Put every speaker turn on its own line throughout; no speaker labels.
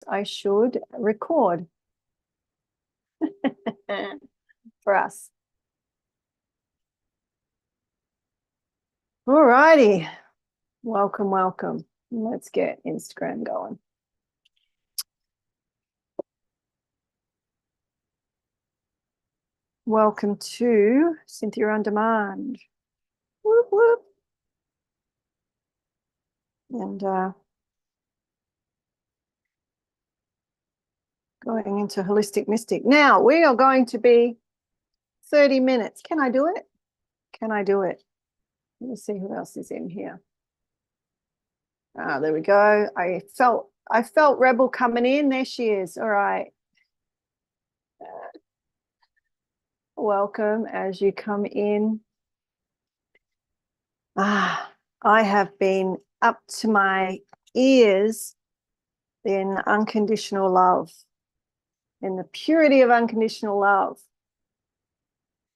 I should record for us. All righty. Welcome, welcome. Let's get Instagram going. Welcome to Cynthia on Demand. Whoop, whoop. And going into Holistic Mystic. Now, we are going to be 30 minutes. Can I do it? Can I do it? Let me see who else is in here. Ah, there we go. I felt Rebel coming in. There she is. All right. Welcome as you come in. I have been up to my ears in unconditional love, in the purity of unconditional love.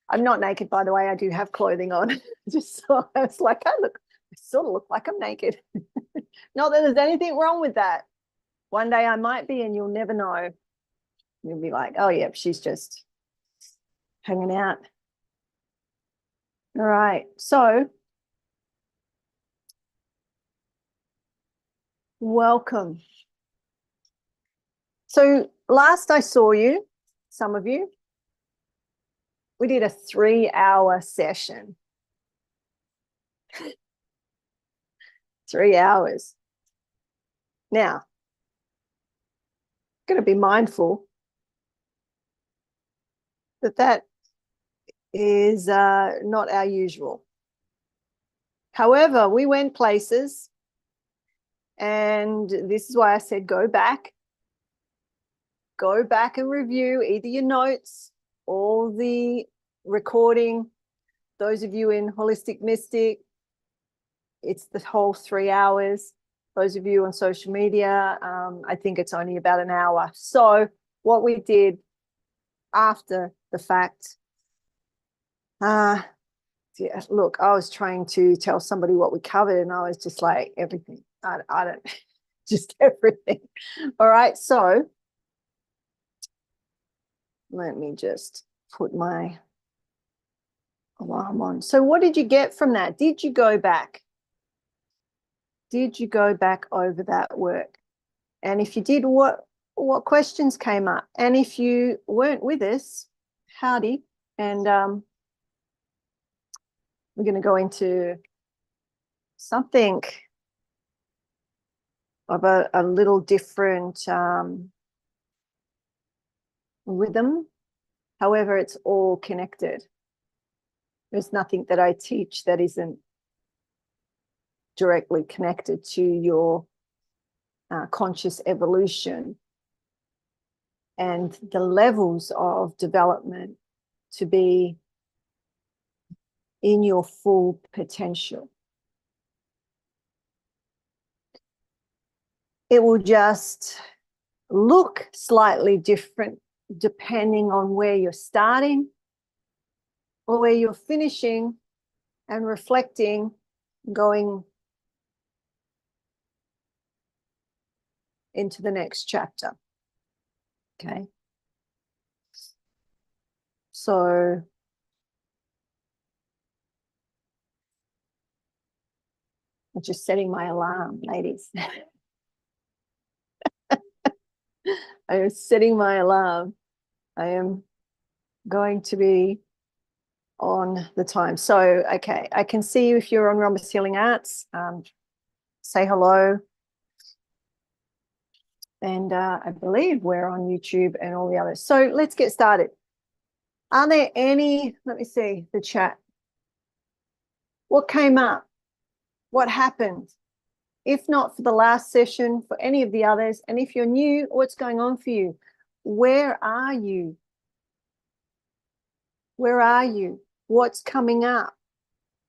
I'm not naked, by the way. I do have clothing on. Just so I was like, I sort of look like I'm naked. Not that there's anything wrong with that. One day I might be, and you'll never know. You'll be like, oh, yeah, she's just hanging out. All right. So, welcome. So, last I saw you, some of you, we did a 3-hour session. 3 hours. Now, I'm going to be mindful that that is not our usual. However, we went places, and this is why I said go back and review either your notes or the recording. Those of you in Holistic Mystic, it's the whole 3 hours. Those of you on social media, I think it's only about an hour. So what we did after the fact, yeah, look, I was trying to tell somebody what we covered, and I was just like, everything. I don't, just everything. All right, so let me just put my alarm on. So what did you get from that? Did you go back? Did you go back over that work? And if you did, what questions came up? And if you weren't with us, howdy. And we're going to go into something of a little different rhythm. However, it's all connected. There's nothing that I teach that isn't directly connected to your conscious evolution and the levels of development to be in your full potential. It will just look slightly different depending on where you're starting or where you're finishing and reflecting, going into the next chapter. Okay. So I'm just setting my alarm, ladies. I am setting my alarm. I am going to be on the time. So, okay, I can see you if you're on Rhombus Healing Arts. Say hello. And I believe we're on YouTube and all the others. So let's get started. Are there any, let me see the chat. What came up? What happened? If not for the last session, for any of the others, and if you're new, what's going on for you? Where are you? Where are you? What's coming up?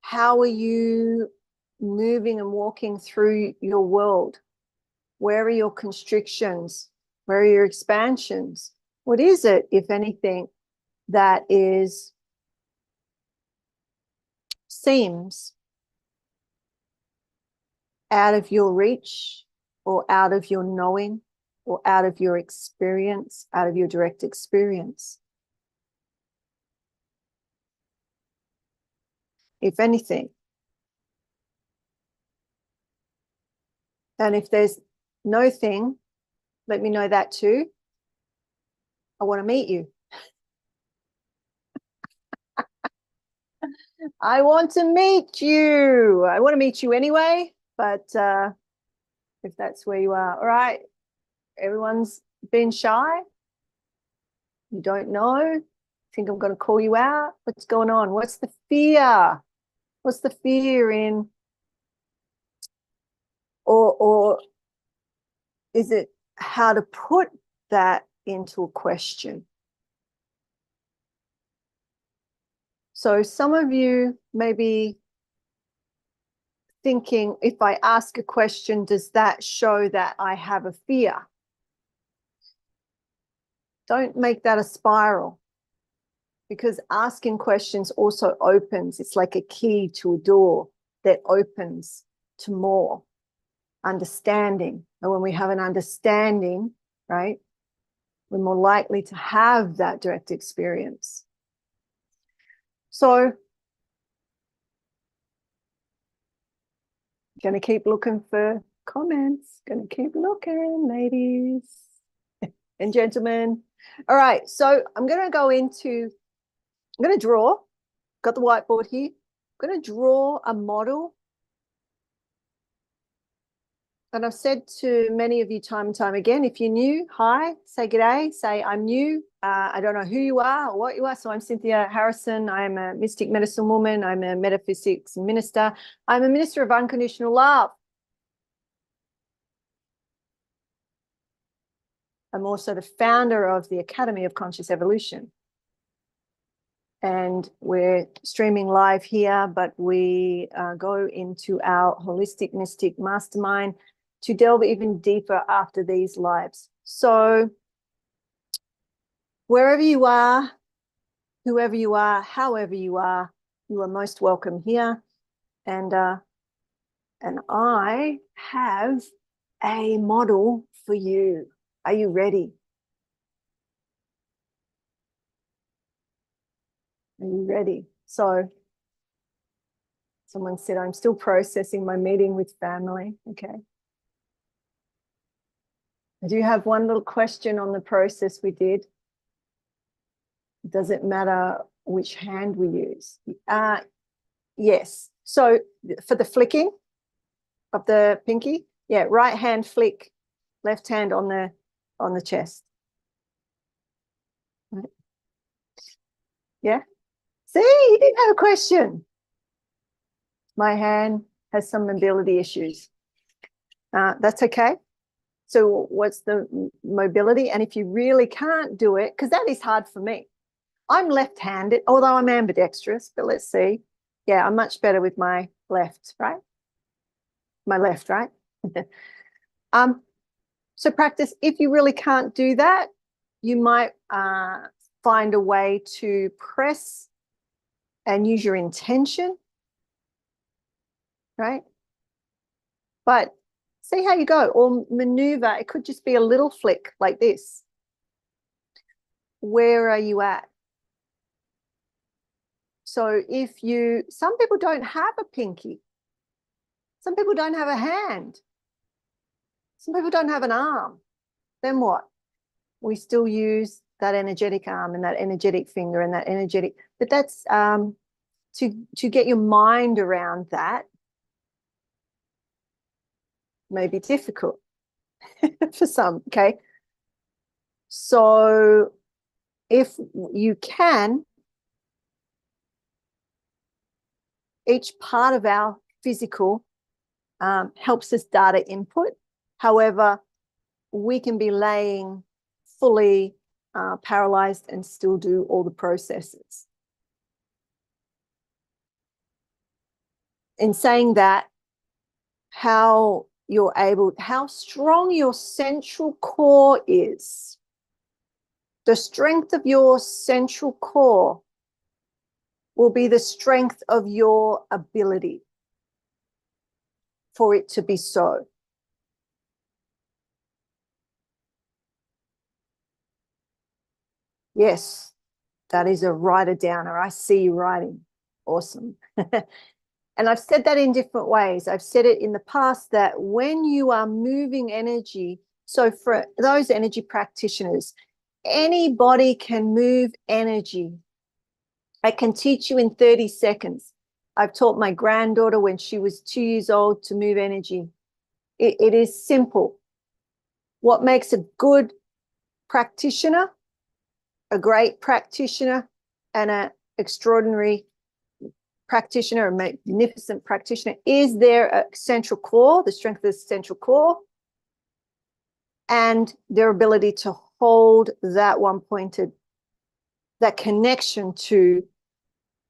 How are you moving and walking through your world? Where are your constrictions? Where are your expansions? What is it, if anything, that seems out of your reach or out of your knowing or out of your experience, out of your direct experience? If anything. And if there's no thing, let me know that too. I want to meet you. I want to meet you. I want to meet you anyway, but if that's where you are. All right. Everyone's been shy. You don't know. Think I'm going to call you out. What's going on? What's the fear? What's the fear in? Or is it how to put that into a question? So some of you may be thinking, if I ask a question, does that show that I have a fear? Don't make that a spiral, because asking questions also opens. It's like a key to a door that opens to more understanding. And when we have an understanding, right, we're more likely to have that direct experience. So going to keep looking for comments. Going to keep looking, ladies and gentlemen. All right, so I'm going to go into, I'm going to draw. Got the whiteboard here. I'm going to draw a model. And I've said to many of you time and time again, if you're new, hi, say g'day, say I'm new. I don't know who you are or what you are. So I'm Cynthia Harrison. I'm a mystic medicine woman. I'm a metaphysics minister. I'm a minister of unconditional love. I'm also the founder of the Academy of Conscious Evolution. And we're streaming live here, but we go into our holistic mystic mastermind to delve even deeper after these lives. So wherever you are, whoever you are, however you are most welcome here. And I have a model for you. Are you ready? Are you ready? So someone said, I'm still processing my meeting with family. Okay. I do have one little question on the process we did. Does it matter which hand we use? Yes. So for the flicking of the pinky, yeah, right hand flick, left hand on the chest. Right. Yeah. See, you didn't have a question. My hand has some mobility issues. That's okay. So what's the mobility? And if you really can't do it, because that is hard for me. I'm left-handed, although I'm ambidextrous, but let's see. Yeah, I'm much better with my left, right? My left, right? So practice. If you really can't do that, you might find a way to press and use your intention, right? But see how you go, or maneuver. It could just be a little flick like this. Where are you at? So if you, some people don't have a pinky. Some people don't have a hand. Some people don't have an arm. Then what? We still use that energetic arm and that energetic finger and that energetic, but that's to get your mind around that may be difficult for some, okay? So if you can, each part of our physical helps us data input. However, we can be laying fully paralyzed and still do all the processes. In saying that, how you're able, how strong your central core is. The strength of your central core will be the strength of your ability for it to be so. Yes, that is a writer downer. I see you writing. Awesome. And I've said that in different ways. I've said it in the past that when you are moving energy, so for those energy practitioners, anybody can move energy. I can teach you in 30 seconds. I've taught my granddaughter when she was 2 years old to move energy. It is simple. What makes a good practitioner, a great practitioner, and an extraordinary practitioner, a magnificent practitioner, is their central core, the strength of the central core, and their ability to hold that one-pointed, that connection to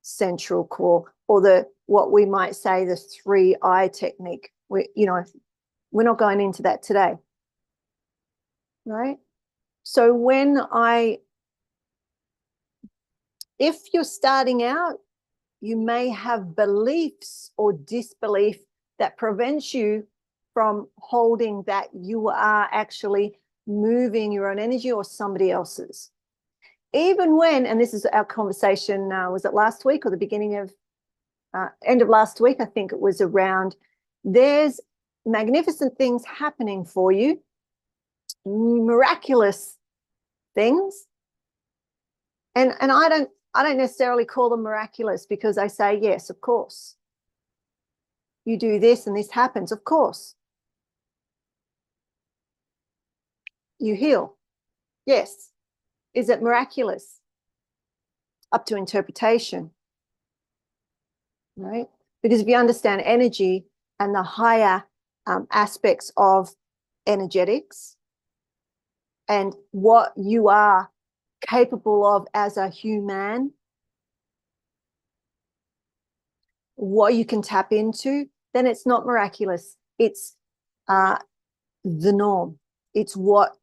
central core, or the what we might say the 3-eye technique. We're not going into that today, right? So if you're starting out, you may have beliefs or disbelief that prevents you from holding that you are actually moving your own energy or somebody else's. Even when, and this is our conversation, was it last week or the beginning of, end of last week, I think it was around, there's magnificent things happening for you, miraculous things. And I don't necessarily call them miraculous, because I say, yes, of course. You do this and this happens, of course. You heal. Yes. Is it miraculous? Up to interpretation, right? Because if you understand energy and the higher aspects of energetics and what you are capable of as a human, what you can tap into, then it's not miraculous. It's the norm. It's what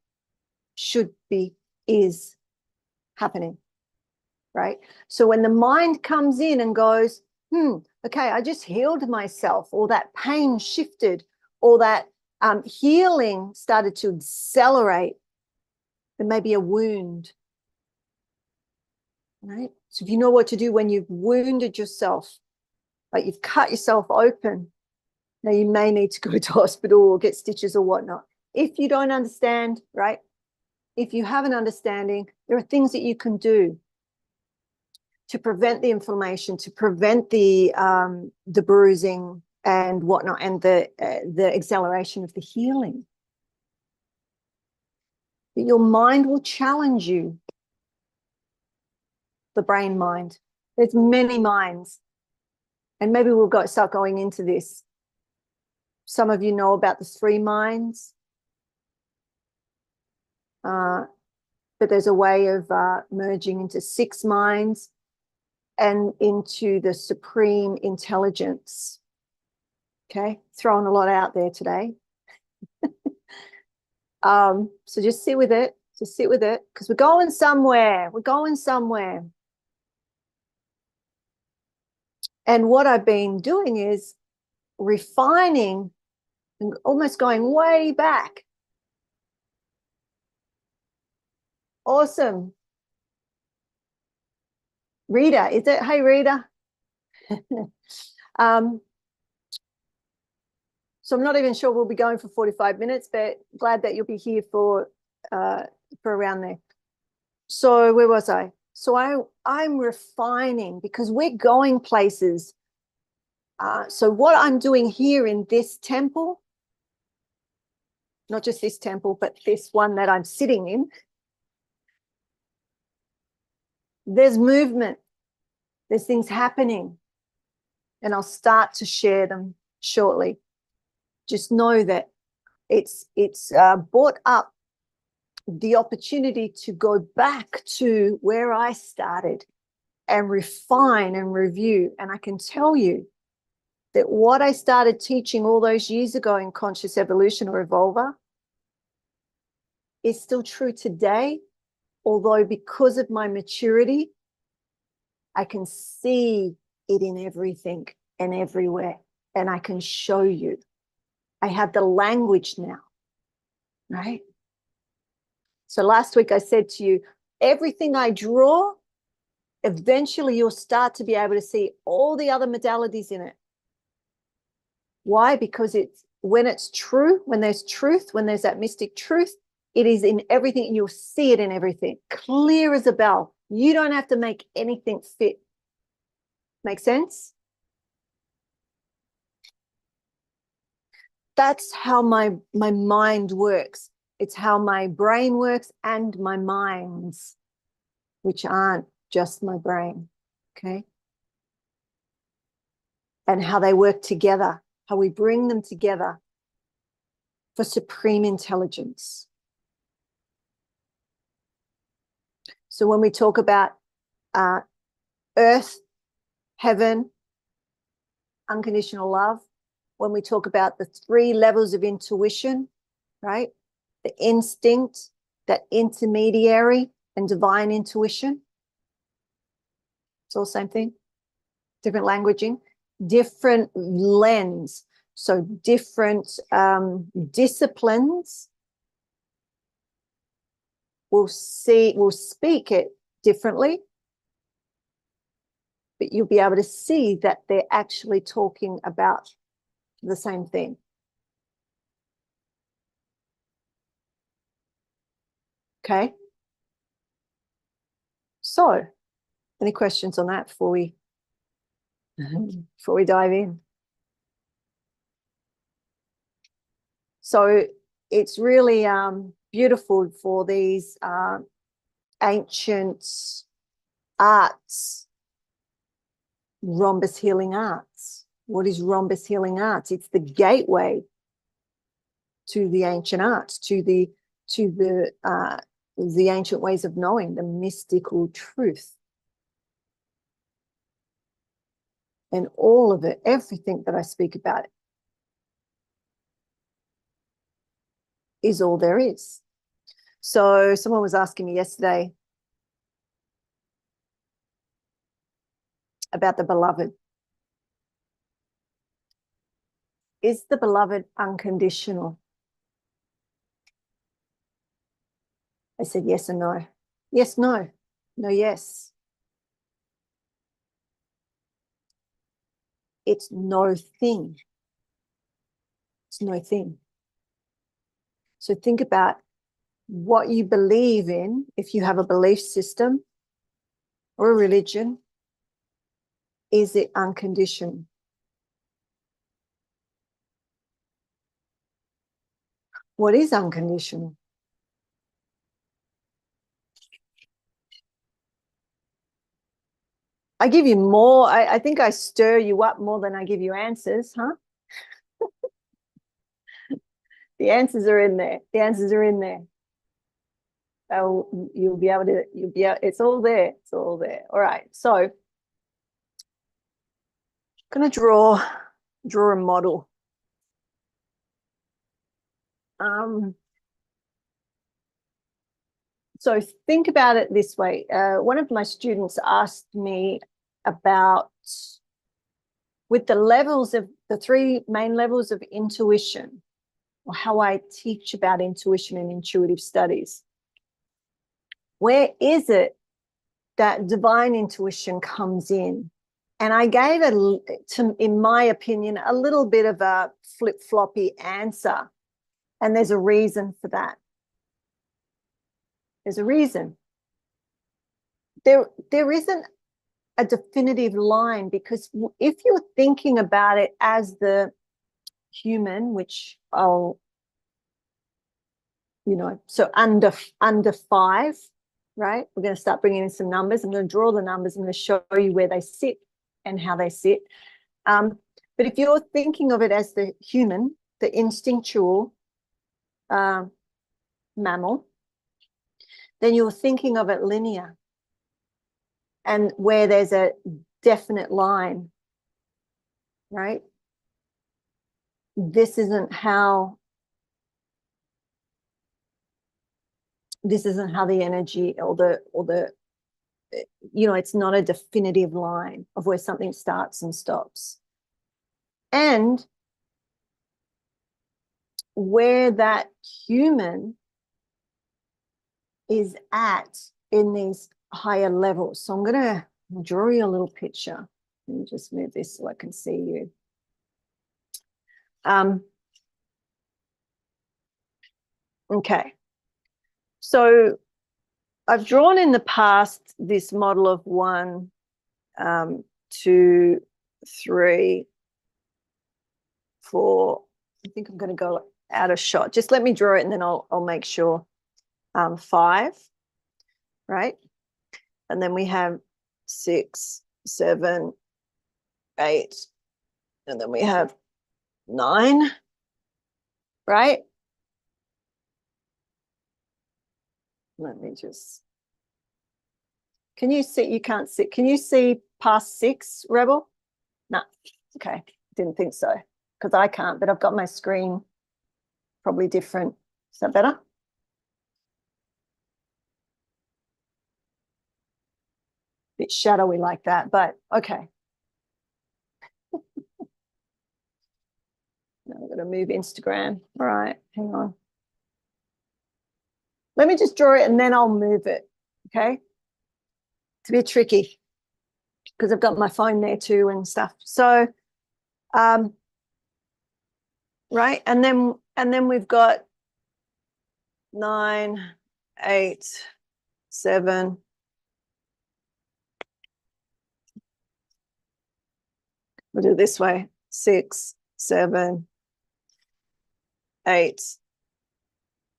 should be, is happening, right? So when the mind comes in and goes, okay, I just healed myself, or that pain shifted, or that healing started to accelerate, there may be a wound, right? So if you know what to do when you've wounded yourself, like you've cut yourself open, now you may need to go to hospital or get stitches or whatnot. If you don't understand, right? If you have an understanding, there are things that you can do to prevent the inflammation, to prevent the bruising and whatnot, and the acceleration of the healing. But your mind will challenge you. The brain mind. There's many minds, and maybe we'll start going into this. Some of you know about the 3 minds, but there's a way of merging into 6 minds and into the supreme intelligence. Okay, throwing a lot out there today. So just sit with it. Just sit with it, because we're going somewhere. We're going somewhere. And what I've been doing is refining and almost going way back. Awesome. Rita, is it? Hey, Rita. So I'm not even sure we'll be going for 45 minutes, but glad that you'll be here for around there. So where was I? So I'm refining, because we're going places. So what I'm doing here in this temple, not just this temple, but this one that I'm sitting in, there's movement, there's things happening, and I'll start to share them shortly. Just know that it's brought up the opportunity to go back to where I started and refine and review. And I can tell you that what I started teaching all those years ago in Conscious Evolution or Evolver is still true today, although because of my maturity, I can see it in everything and everywhere, and I can show you. I have the language now, right? So last week I said to you, everything I draw, eventually you'll start to be able to see all the other modalities in it. Why? Because when it's true, when there's truth, when there's that mystic truth, it is in everything, and you'll see it in everything, clear as a bell. You don't have to make anything fit. Make sense? That's how my mind works. It's how my brain works, and my minds, which aren't just my brain, okay? And how they work together, how we bring them together for supreme intelligence. So when we talk about earth, heaven, unconditional love, when we talk about the 3 levels of intuition, right? The instinct, that intermediary, and divine intuition. It's all the same thing. Different languaging, different lens. So different disciplines will speak it differently, but you'll be able to see that they're actually talking about the same thing. Okay. So, any questions on that before we dive in? So it's really beautiful for these ancient arts, rhombus healing arts. What is rhombus healing arts? It's the gateway to the ancient arts, to the ancient ways of knowing, the mystical truth. And all of it, everything that I speak about is all there is. So someone was asking me yesterday about the beloved. Is the beloved unconditional? I said yes and no. Yes, no. No, yes. It's no thing. It's no thing. So think about what you believe in. If you have a belief system or a religion, is it unconditional? What is unconditional? I give you more. I think I stir you up more than I give you answers, huh? The answers are in there. The answers are in there. You'll be able to, it's all there. It's all there. All right. So I'm going to draw a model. So think about it this way. One of my students asked me about, with the levels of the 3 main levels of intuition, or how I teach about intuition and intuitive studies, where is it that divine intuition comes in? And I gave in my opinion, a little bit of a flip-floppy answer. And there's a reason for that. There's a reason. There isn't a definitive line, because if you're thinking about it as the human, which I'll, so under 5, right? We're going to start bringing in some numbers. I'm going to draw the numbers. I'm going to show you where they sit and how they sit. But if you're thinking of it as the human, the instinctual mammal, then you're thinking of it linear, and where there's a definite line, right? This isn't how the energy or the it's not a definitive line of where something starts and stops. And where that human is at in these higher levels. So I'm going to draw you a little picture. Let me just move this so I can see you. Okay. So I've drawn in the past this model of 1, 2, 3, 4. I think I'm going to go out of shot. Just let me draw it and then I'll make sure. 5, right? And then we have 6, 7, 8, and then we have 9, right? Let me just, can you see? You can't see. Can you see past 6, Rebel? No. Okay. Didn't think so because I can't, but I've got my screen probably different. Is that better? Bit shadowy like that, but okay. Now I'm going to move Instagram. All right, hang on. Let me just draw it and then I'll move it, okay? It's a bit tricky because I've got my phone there too and stuff. So, right, and then we've got 9, 8, 7. We'll do it this way. 6, 7, 8,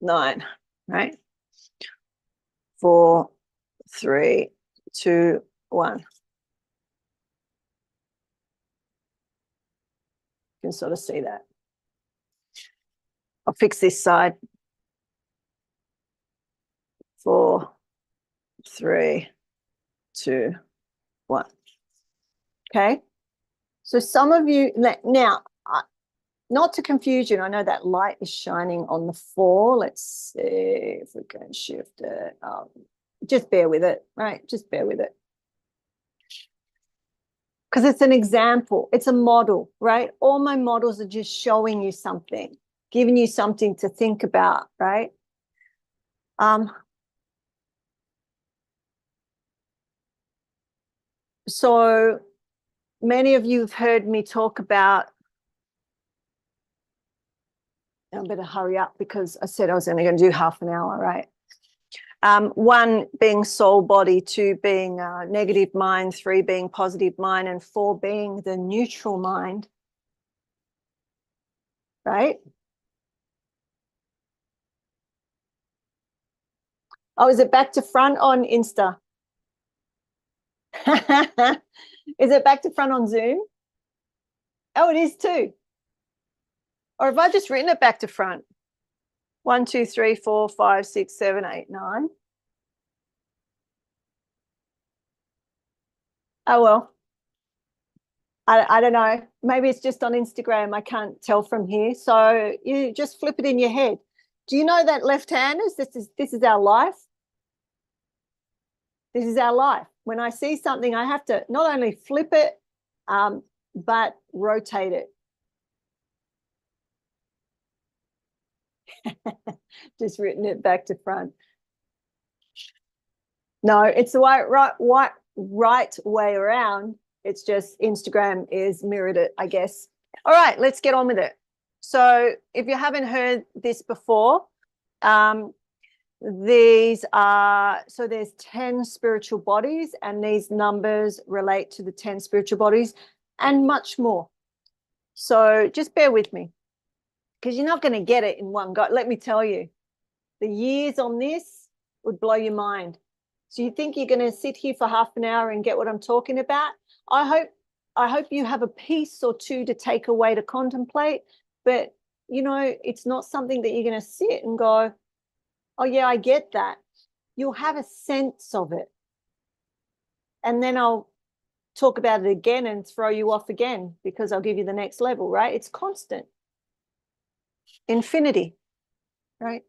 9, right? 4, 3, 2, 1. You can sort of see that. I'll fix this side. 4, 3, 2, 1. Okay. So some of you now, not to confuse you, I know that light is shining on the 4. Let's see if we can shift it. Just bear with it, right? Just bear with it. Because it's an example. It's a model, right? All my models are just showing you something, giving you something to think about, right? So many of you have heard me talk about, I better hurry up because I said I was only going to do half an hour, right? 1 being soul body, 2 being negative mind, 3 being positive mind, and 4 being the neutral mind, right? Oh, is it back to front on Insta? Is it back to front on Zoom? Oh, it is too. Or have I just written it back to front? 1, 2, 3, 4, 5, 6, 7, 8, 9. Oh, well. I don't know. Maybe it's just on Instagram. I can't tell from here. So you just flip it in your head. Do you know that left-handers, this is our life? This is our life. When I see something, I have to not only flip it, but rotate it. Just written it back to front. No, it's the right way around. It's just Instagram is mirrored it, I guess. All right, let's get on with it. So if you haven't heard this before, there's 10 spiritual bodies, and these numbers relate to the 10 spiritual bodies and much more. So just bear with me because you're not going to get it in one go. Let me tell you, the years on this would blow your mind. So you think you're going to sit here for half an hour and get what I'm talking about? I hope you have a piece or two to take away to contemplate, but you know, it's not something that you're going to sit and go, oh yeah, I get that. You'll have a sense of it. And then I'll talk about it again and throw you off again because I'll give you the next level, right? It's constant. Infinity, right?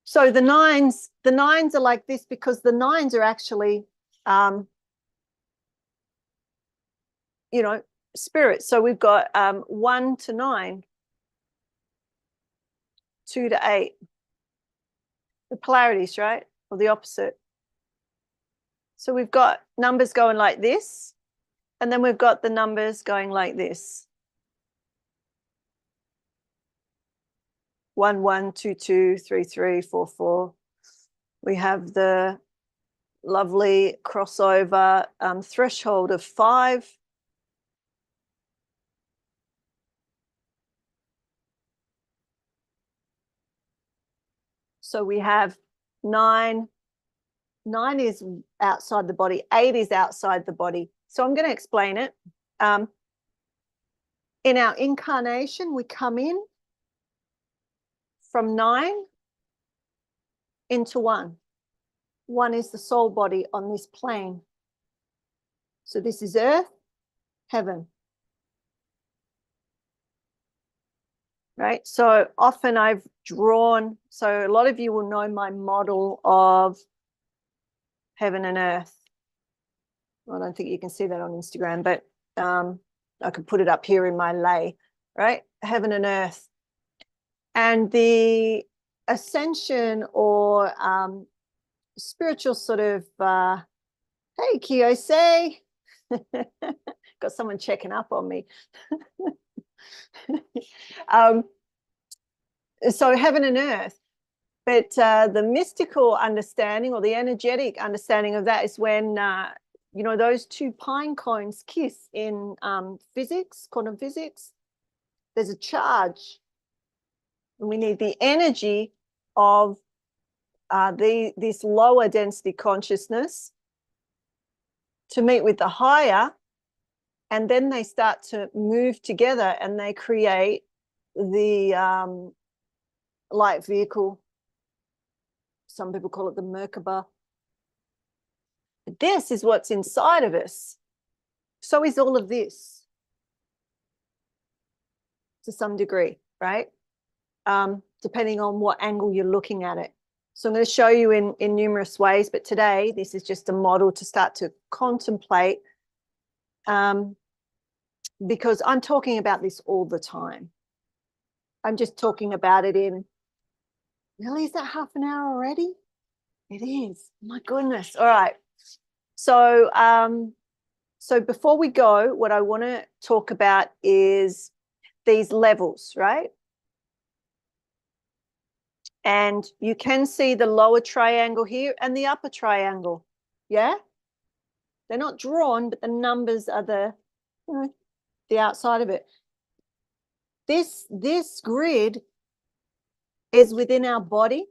So the nines are like this because the nines are actually, you know, spirits. So we've got 1 to 9, 2 to 8. The polarities, right? or the opposite. So we've got numbers going like this, and then we've got the numbers going like this. 1, 1, 2, 2, 3, 3, 4, 4. We have the lovely crossover threshold of 5. So we have 9. 9 is outside the body. 8 is outside the body. So I'm going to explain it. In our incarnation, we come in from 9 into 1. 1 is the soul body on this plane. So this is earth, heaven. Right? So often I've drawn, so a lot of you will know my model of heaven and earth. I don't think you can see that on Instagram, but I could put it up here in my lay, right? Heaven and earth. And the ascension or spiritual sort of, hey, Kiyose, got someone checking up on me. So heaven and earth. But the mystical understanding or the energetic understanding of that is when, you know, those 2 pine cones kiss in physics, quantum physics. There's a charge. And we need the energy of this lower density consciousness to meet with the higher, and then they start to move together and they create the light vehicle. Some people call it the Merkaba. This is what's inside of us. So is all of this to some degree, right? Depending on what angle you're looking at it. So I'm going to show you in numerous ways, but today this is just a model to start to contemplate, because I'm talking about this all the time. I'm just talking about it in, really, is that half an hour already? It is. My goodness. All right. So, so before we go, what I want to talk about is these levels, right? And you can see the lower triangle here and the upper triangle. Yeah? They're not drawn, but the numbers are the, you know, the outside of it. This grid is within our body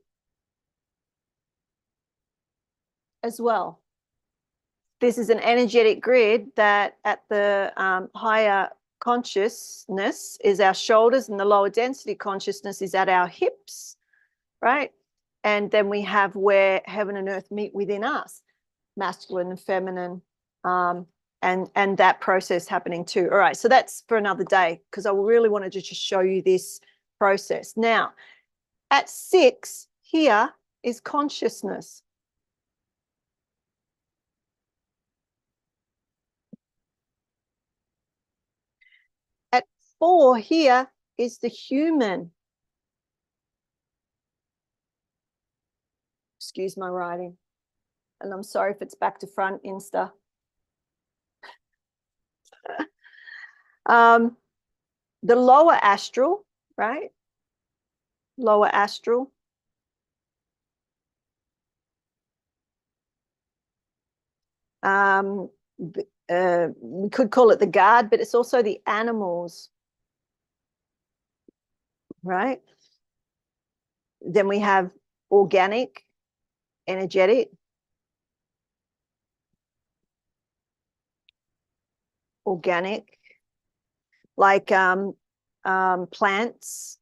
as well. This is an energetic grid that at the higher consciousness is our shoulders, and the lower density consciousness is at our hips, right? And then we have where heaven and earth meet within us, masculine and feminine, and that process happening too. All right, so that's for another day, because I really wanted to just show you this process. Now, at 6 here is consciousness. At 4 here is the human. Excuse my writing. And I'm sorry if it's back to front, Insta. The lower astral, right? Lower astral. We could call it the guard, but it's also the animals, right? Then we have organic, energetic, organic, like plants,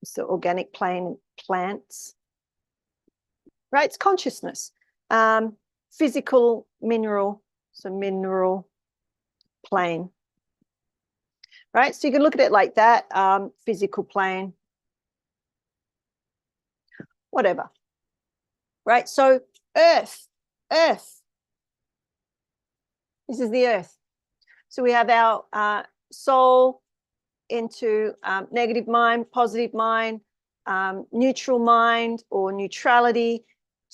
so organic plants, right? It's consciousness. Physical, mineral, so mineral plane, right? So you can look at it like that, physical plane, whatever, right? So earth, this is the earth. So we have our soul into negative mind, positive mind, neutral mind or neutrality,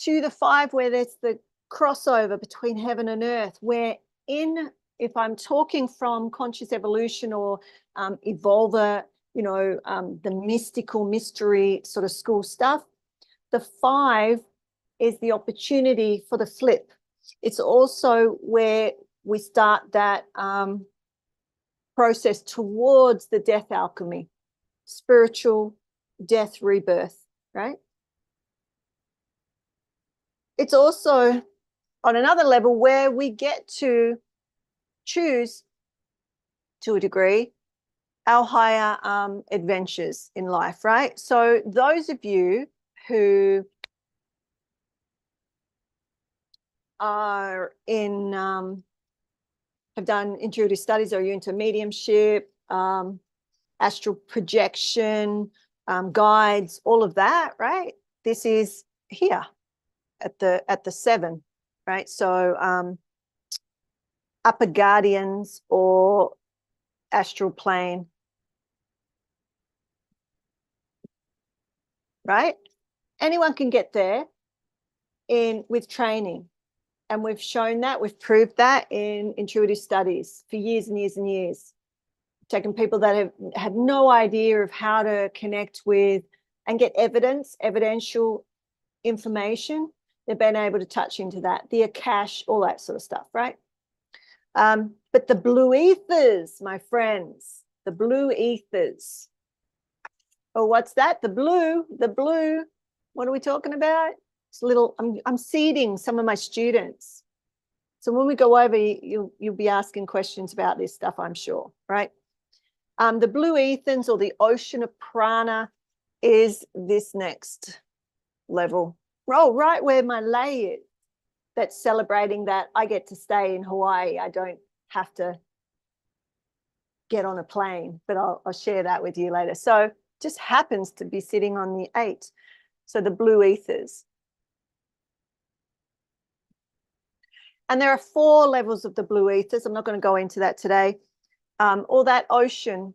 to the 5 where there's the crossover between heaven and earth, where if I'm talking from conscious evolution or evolver, the mystical mystery sort of school stuff, the 5 is the opportunity for the flip. It's also where we start that process towards the death alchemy, spiritual death rebirth, right? It's also on another level where we get to choose, to a degree, our higher adventures in life, right? So those of you who are in have done intuitive studies, or you're into mediumship, astral projection, guides, all of that, right? This is here at the 7, right? So upper guardians or astral plane, right? Anyone can get there with training. And we've shown that, we've proved that in intuitive studies for years and years and years. Taken people that have had no idea of how to connect with and get evidential information. They've been able to touch into that, the Akash, all that sort of stuff, right? But the blue ethers, my friends, the blue ethers. Oh, what's that? The blue, what are we talking about? It's a little, I'm seeding some of my students. So when we go over, you'll be asking questions about this stuff, I'm sure, right? The blue ethers, or the ocean of prana, is this next level. Oh, right where my lay is. That's celebrating that I get to stay in Hawaii. I don't have to get on a plane, but I'll share that with you later. So just happens to be sitting on the 8. So the blue ethers. And there are 4 levels of the blue ethers. I'm not going to go into that today. Or that ocean.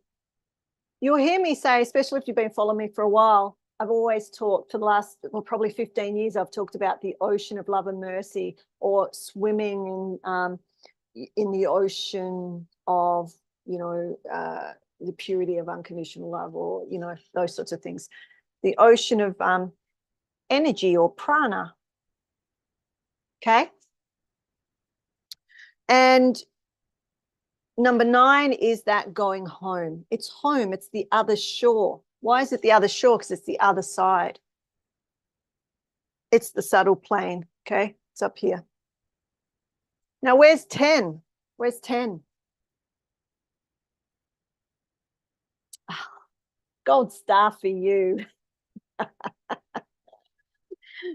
You'll hear me say, especially if you've been following me for a while, I've always talked for the last, probably 15 years, I've talked about the ocean of love and mercy, or swimming in the ocean of, the purity of unconditional love, or, those sorts of things. The ocean of energy, or prana. Okay. And number 9 is that going home. It's home. It's the other shore. Why is it the other shore? Because it's the other side. It's the subtle plane. Okay. It's up here. Now, where's 10? Where's 10? Gold star for you.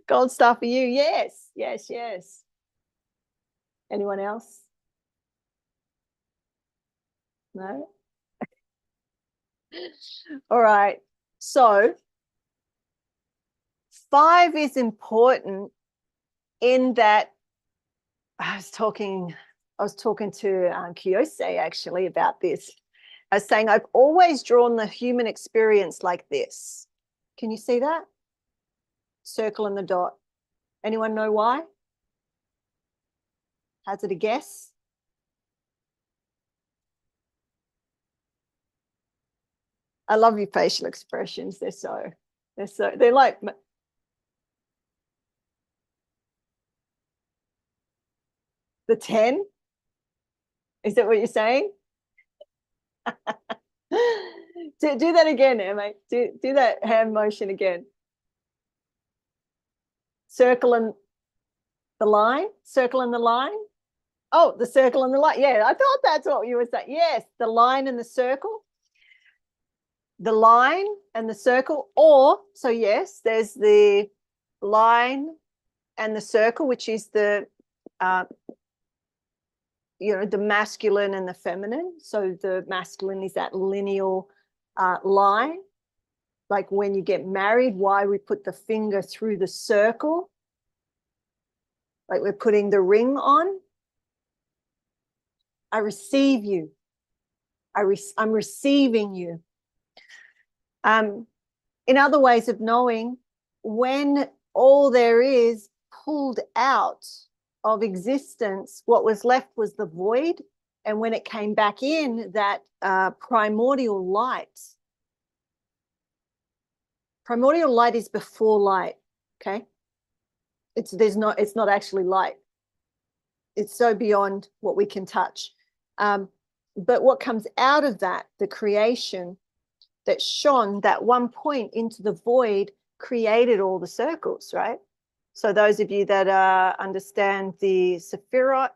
Gold star for you. Yes, yes, yes. Anyone else? No? All right. So 5 is important in that I was talking to Kiyose actually about this. I was saying I've always drawn the human experience like this. Can you see that? Circle and the dot. Anyone know why? Hazard a guess? I love your facial expressions. They're like, the 10? Is that what you're saying? do that again, Emma. Do that hand motion again. Circle and the line. Circle and the line. Oh, the circle and the line. Yeah, I thought that's what you were saying. Yes, the line and the circle. The line and the circle. Or, so yes, there's the line and the circle, which is the the masculine and the feminine. So the masculine is that lineal line, like when you get married, why we put the finger through the circle, like we're putting the ring on. I receive you. I'm receiving you. In other ways of knowing, when all there is pulled out of existence, what was left was the void. And when it came back in, that primordial light is before light. Okay. It's not actually light. It's so beyond what we can touch. But what comes out of that, the creation that shone, that one point into the void, created all the circles, right? So those of you that understand the Sephirot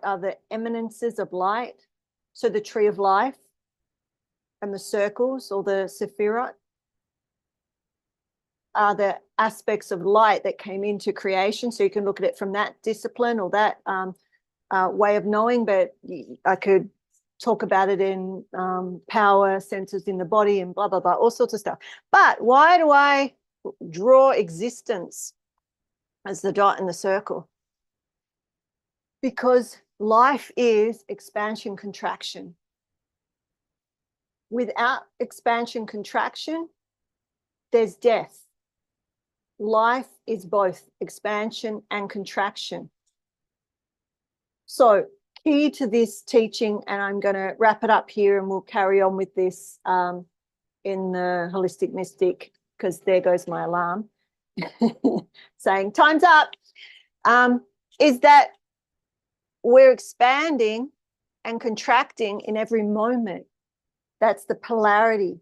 are the eminences of light. So the tree of life and the circles, or the Sephirot, are the aspects of light that came into creation. So you can look at it from that discipline or that way of knowing, but I could talk about it in power centers in the body and blah, blah, blah, all sorts of stuff. But why do I draw existence as the dot in the circle? Because life is expansion, contraction. Without expansion, contraction, there's death. Life is both expansion and contraction. So key to this teaching, and I'm going to wrap it up here and we'll carry on with this in the Holistic Mystic, because there goes my alarm saying time's up, is that we're expanding and contracting in every moment. That's the polarity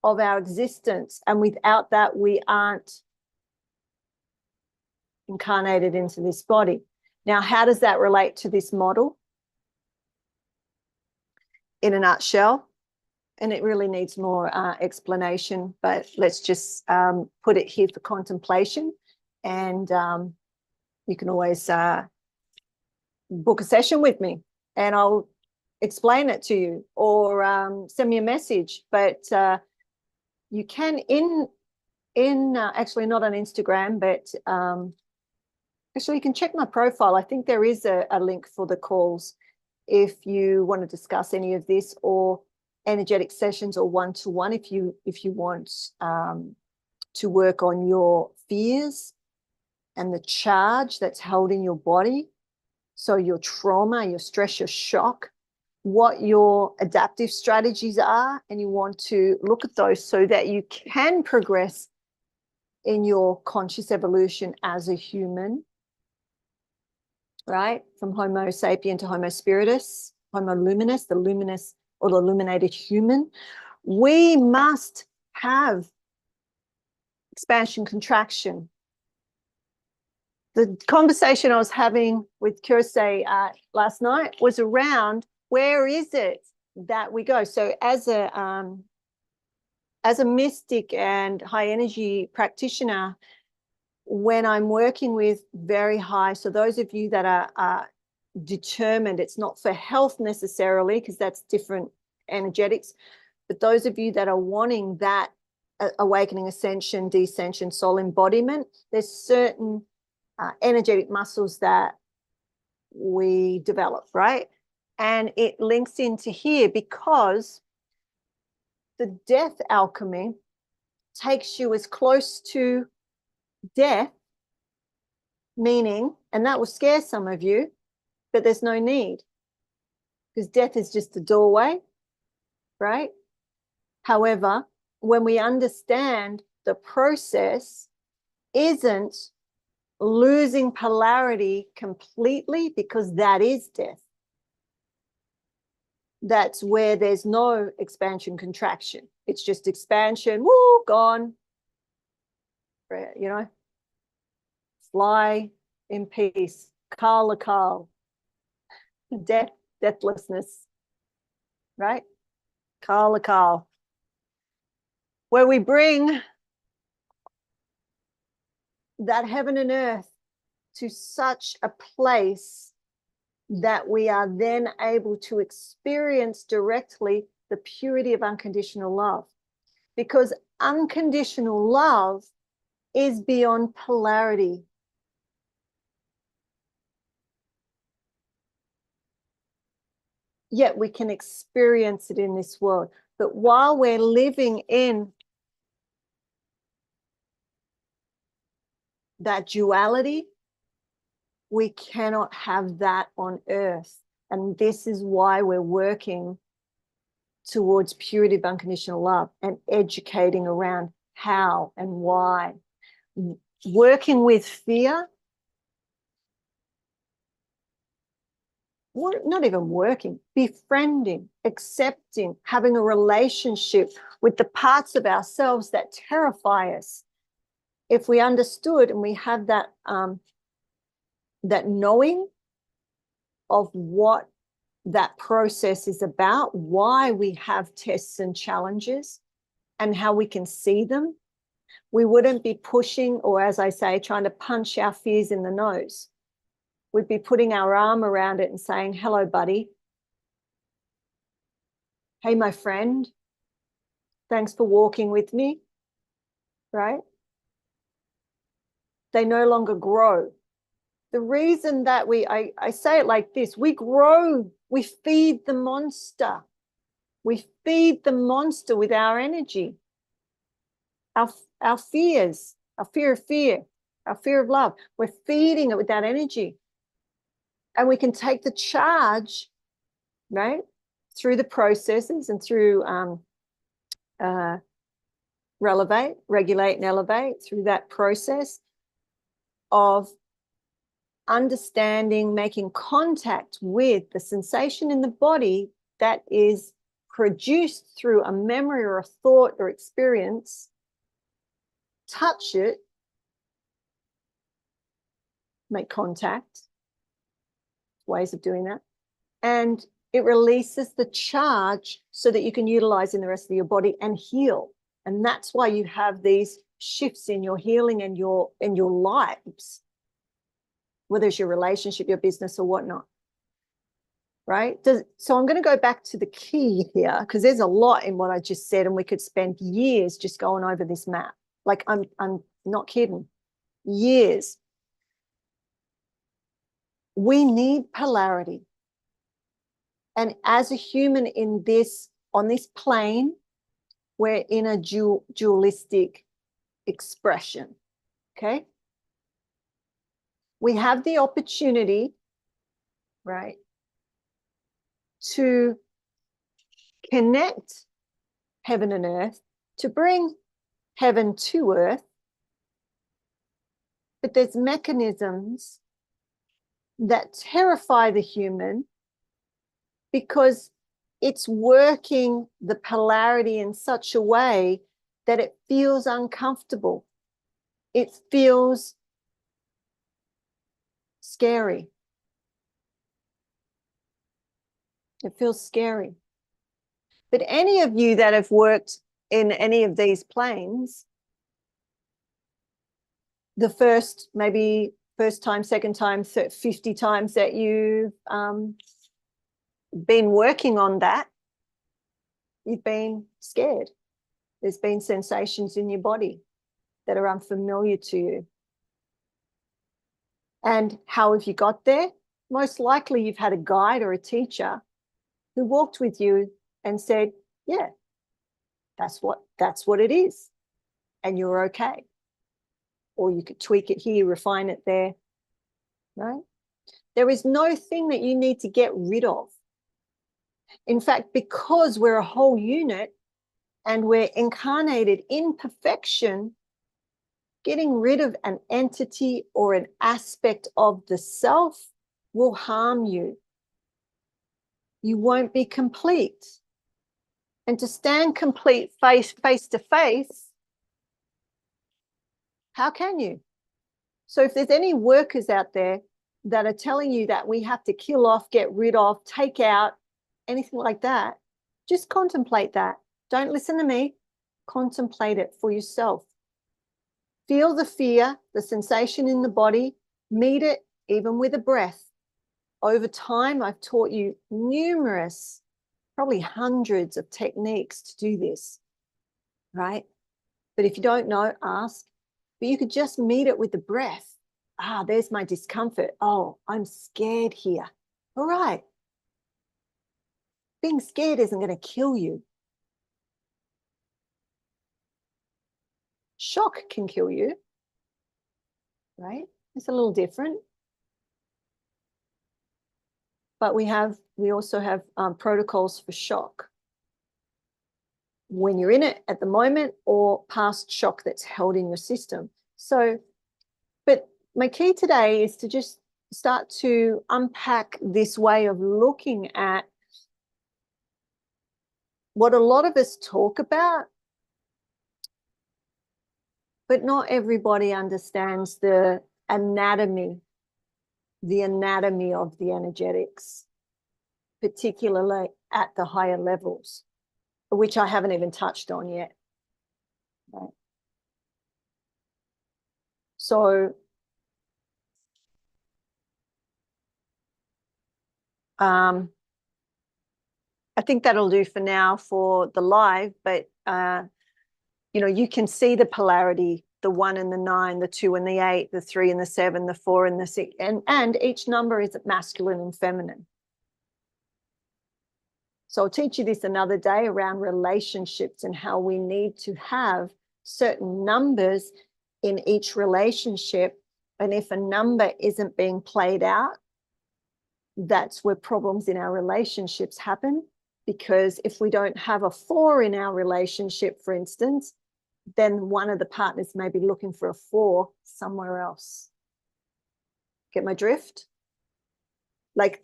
of our existence. And without that, we aren't incarnated into this body. Now, how does that relate to this model? In a nutshell, and it really needs more explanation, but let's just put it here for contemplation. And you can always book a session with me and I'll explain it to you, or send me a message. But you can actually not on Instagram, but actually you can check my profile. I think there is a link for the calls if you want to discuss any of this, or energetic sessions, or one-to-one if you want to work on your fears and the charge that's held in your body. So your trauma, your stress, your shock, what your adaptive strategies are, and you want to look at those so that you can progress in your conscious evolution as a human, right? From Homo sapien to Homo spiritus, Homo luminous, the luminous or the illuminated human. We must have expansion, contraction. The conversation I was having with Kursei last night was around, where is it that we go? So as a mystic and high energy practitioner, when I'm working with very high, so those of you that are determined, it's not for health necessarily, because that's different energetics, but those of you that are wanting that awakening, ascension, descension, soul embodiment, there's certain energetic muscles that we develop, right? And it links into here because the death alchemy takes you as close to death, meaning, and that will scare some of you, but there's no need, because death is just the doorway, right? However, when we understand the process isn't losing polarity completely, because that is death. That's where there's no expansion, contraction. It's just expansion, woo, gone. You know, fly in peace, Kal Akal, death, deathlessness, right? Kal Akal, where we bring that heaven and earth to such a place that we are then able to experience directly the purity of unconditional love. Because unconditional love is beyond polarity. Yet we can experience it in this world. But while we're living in that duality, we cannot have that on earth. And this is why we're working towards purity of unconditional love and educating around how and why. Working with fear, not even working, befriending, accepting, having a relationship with the parts of ourselves that terrify us. If we understood and we have that that knowing of what that process is about, why we have tests and challenges and how we can see them, we wouldn't be pushing, or as I say, trying to punch our fears in the nose. We'd be putting our arm around it and saying, hello, buddy. Hey, my friend, thanks for walking with me, right? They no longer grow. The reason that I say it like this, we grow, we feed the monster. We feed the monster with our energy, our fears, our fear of fear, our fear of love. We're feeding it with that energy. And we can take the charge, right, through the processes and through regulate and elevate, through that process of understanding, making contact with the sensation in the body that is produced through a memory or a thought or experience, touch it, make contact, ways of doing that, and it releases the charge so that you can utilize in the rest of your body and heal. And that's why you have these shifts in your healing and your lives, whether it's your relationship, your business, or whatnot. Right? So I'm going to go back to the key here, because there's a lot in what I just said, and we could spend years just going over this map. Like, I'm not kidding. Years. We need polarity. And as a human on this plane, we're in a dualistic expression. Okay? We have the opportunity, right, to connect heaven and earth, to bring heaven to earth. But there's mechanisms that terrify the human because it's working the polarity in such a way that it feels uncomfortable. It feels scary. It feels scary. But any of you that have worked in any of these planes, the first time, second time, 50 times that you've been working on that, you've been scared. There's been sensations in your body that are unfamiliar to you. And how have you got there? Most likely you've had a guide or a teacher who walked with you and said, yeah, that's what it is. And you're okay. Or you could tweak it here, refine it there, right? There is no thing that you need to get rid of. In fact, because we're a whole unit and we're incarnated in perfection, getting rid of an entity or an aspect of the self will harm you. You won't be complete. And to stand complete face to face, how can you? So if there's any workers out there that are telling you that we have to kill off, get rid of, take out, anything like that, just contemplate that. Don't listen to me. Contemplate it for yourself. Feel the fear, the sensation in the body, meet it even with a breath. Over time, I've taught you numerous, probably hundreds of techniques to do this, right? But if you don't know, ask. But you could just meet it with the breath. Ah, there's my discomfort. Oh, I'm scared here. All right. Being scared isn't going to kill you. Shock can kill you. right? It's a little different. But we also have protocols for shock when you're in it at the moment, or past shock that's held in your system. So, but my key today is to just start to unpack this way of looking at what a lot of us talk about, but not everybody understands the anatomy of the energetics, particularly at the higher levels, which I haven't even touched on yet. Right. So I think that'll do for now for the live, but you know, you can see the polarity, the 1 and the 9, the 2 and the 8, the 3 and the 7, the 4 and the 6, and each number is masculine and feminine. So I'll teach you this another day around relationships and how we need to have certain numbers in each relationship. And if a number isn't being played out, that's where problems in our relationships happen. Because if we don't have a 4 in our relationship, for instance, then one of the partners may be looking for a 4 somewhere else. Get my drift? Like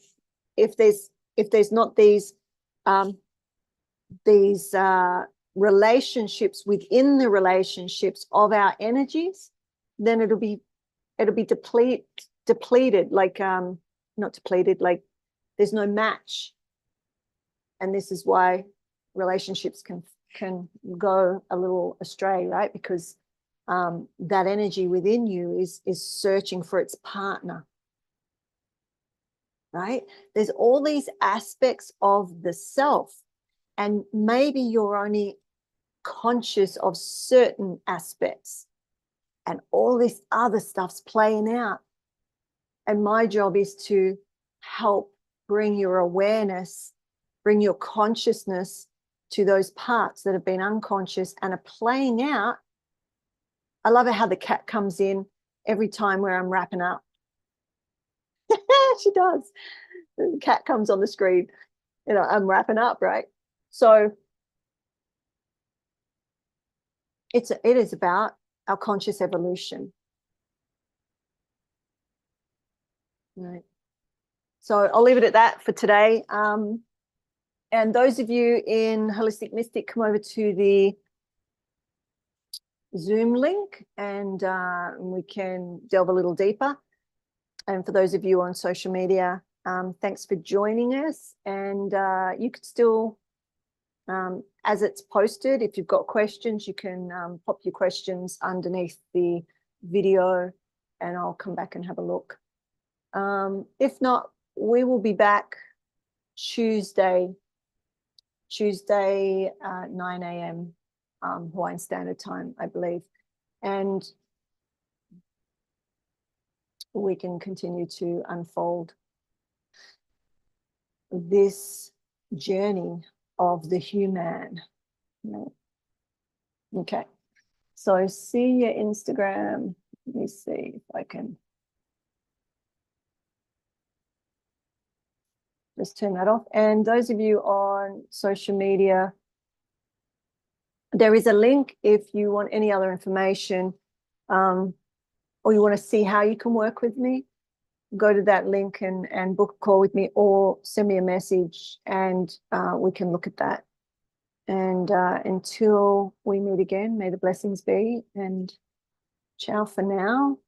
if there's not these relationships within the relationships of our energies, then it'll be depleted, like not depleted, like there's no match. And this is why relationships can go a little astray, right? Because that energy within you is searching for its partner, right? There's all these aspects of the self, and maybe you're only conscious of certain aspects, and all this other stuff's playing out. And my job is to help bring your awareness, bring your consciousness to those parts that have been unconscious and are playing out. I love it how the cat comes in every time where I'm wrapping up. She does. The cat comes on the screen, you know, I'm wrapping up, right? So it is about our conscious evolution. Right. So I'll leave it at that for today. And those of you in Holistic Mystic, come over to the Zoom link and we can delve a little deeper. And for those of you on social media, thanks for joining us. And you could still, as it's posted, if you've got questions, you can pop your questions underneath the video and I'll come back and have a look. If not, we will be back Tuesday, 9 a.m. Hawaiian Standard Time, I believe. And we can continue to unfold this journey of the human. Okay. So see your Instagram. Let me see if I can just turn that off. And those of you on social media, there is a link if you want any other information or you want to see how you can work with me. Go to that link and book a call with me or send me a message and we can look at that. And until we meet again, may the blessings be, and ciao for now.